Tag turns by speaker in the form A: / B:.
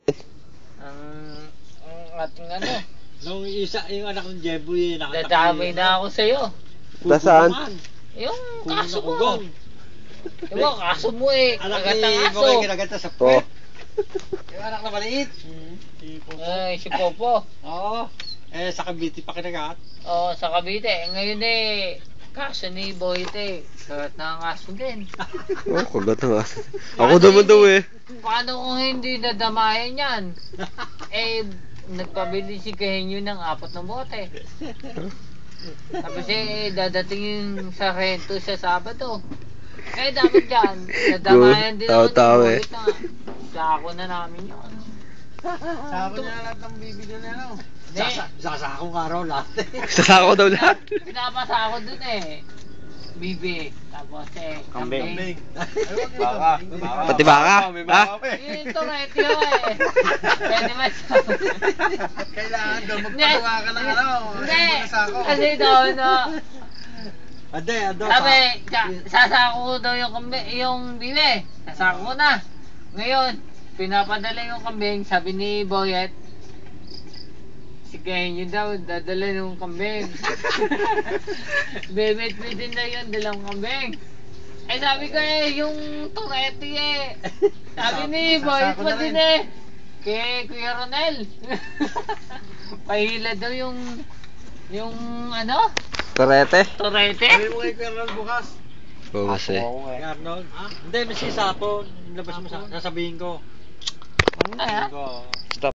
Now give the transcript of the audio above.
A: Ang ating ano.
B: Nung isa, yung anak ng Jeboy,
A: Dadamay na ako sa'yo.
C: Nasaan?
A: Yung
B: Kulo
A: kaso
B: na
A: mo.
B: ugong.
A: Diba, kaso mo eh.
B: Anak
A: Kagat ang
B: ni
A: aso.
B: Bokay kinagata sa
C: Oh.
B: puwet. Yung anak na maliit.
A: Ay, si Popo.
B: Oo. Eh, sa Cavite pa kinagat.
A: Oo, sa Cavite. Ngayon eh, kaso ni Boyet eh. Kagat na ang aso din.
C: Oh, kagat ng aso. Ako naman daw eh.
A: Paano kung hindi nadamayan yan? Eh, nagpabili si Kahenyo ng 4 na bote. Tapos eh, dadating yung Sargento sa Sabado. Eh, dapat dyan. Nadamayan din ako
C: Tawa-tawa
A: ni
C: eh.
A: Boyet na. Sako na namin yun.
B: Sabi niya lahat ng bibili niya, no?
A: Hindi.
B: Sasakong araw lahat.
C: Sasako daw lahat.
A: Pinapasa ako dun eh. Bibi. Tapos eh, kambing.
B: Baka.
C: Pati baka? Ha?
A: Yung Toretto eh. Pwede ba siya?
B: Kailangan daw magpagawa ka ng ano.
A: Hindi.
B: Sako.
A: Kasi daw na.
B: Ade.
A: Sabi, sasako ko daw yung kambing, yung bibi. Sasako ko na. Ngayon, pinapadala yung kambing, sabi ni Boyet, si Kenyo daw, dadala yung kambing. Bebet-betin na yun, dalang kambing. Eh sabi ko eh, yung Toretto eh. Sabi ni Boyet
B: Sasako
A: pa
B: na
A: din
B: rin.
A: eh. Kay Kuya Ronel. Pahila daw yung ano?
C: Torete?
A: Torete?
B: Sabi mo kay Kuya Arnold bukas.
C: Oo, kasi.
B: Kay Arnold? Hindi, may sisa po. Labas mo sa sasabihin ko.
A: Ano na ya?
B: Sabihin ko.